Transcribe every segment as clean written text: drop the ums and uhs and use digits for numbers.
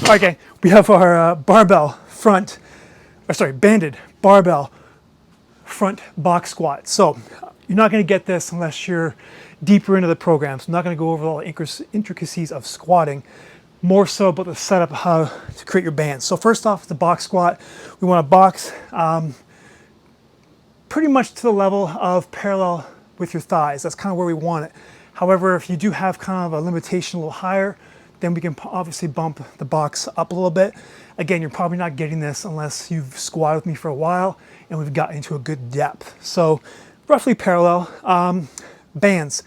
All right, gang, we have our banded barbell front box squat. So you're not going to get this unless you're deeper into the program. So I'm not going to go over all the intricacies of squatting, more so about the setup, how to create your bands. So first off, the box squat, we want to box pretty much to the level of parallel with your thighs. That's kind of where we want it. However, if you do have kind of a limitation a little higher, then we can obviously bump the box up a little bit. Again, you're probably not getting this unless you've squatted with me for a while and we've gotten into a good depth. So roughly parallel. Bands.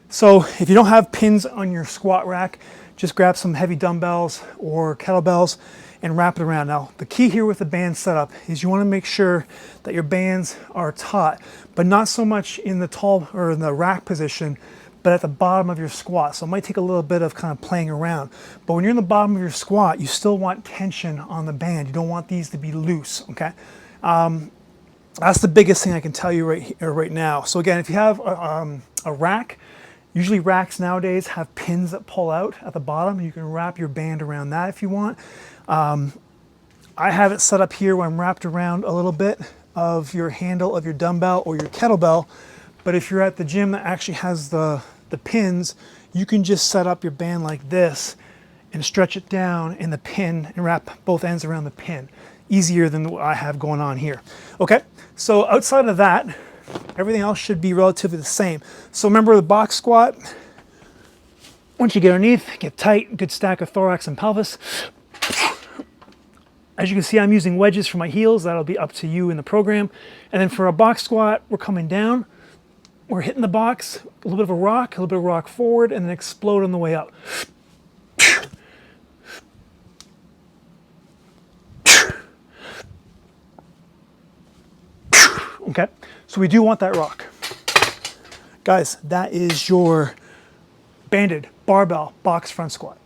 So if you don't have pins on your squat rack, just grab some heavy dumbbells or kettlebells and wrap it around. Now, the key here with the band setup is you want to make sure that your bands are taut, but not so much in the tall or in the rack position, but at the bottom of your squat. So it might take a little bit of kind of playing around. But when you're in the bottom of your squat, you still want tension on the band. You don't want these to be loose, okay? That's the biggest thing I can tell you right now. So again, if you have a rack, usually racks nowadays have pins that pull out at the bottom. You can wrap your band around that if you want. I have it set up here where I'm wrapped around a little bit of your handle of your dumbbell or your kettlebell. But if you're at the gym that actually has the pins, you can just set up your band like this and stretch it down in the pin and wrap both ends around the pin. Easier than what I have going on here. Okay, so outside of that, everything else should be relatively the same. So remember the box squat, once you get underneath, get tight, good stack of thorax and pelvis. As you can see, I'm using wedges for my heels. That'll be up to you in the program. And then for a box squat, we're coming down. We're hitting the box, a little bit of a little bit of rock forward, and then explode on the way up. Okay, so we do want that rock. Guys, that is your banded barbell box front squat.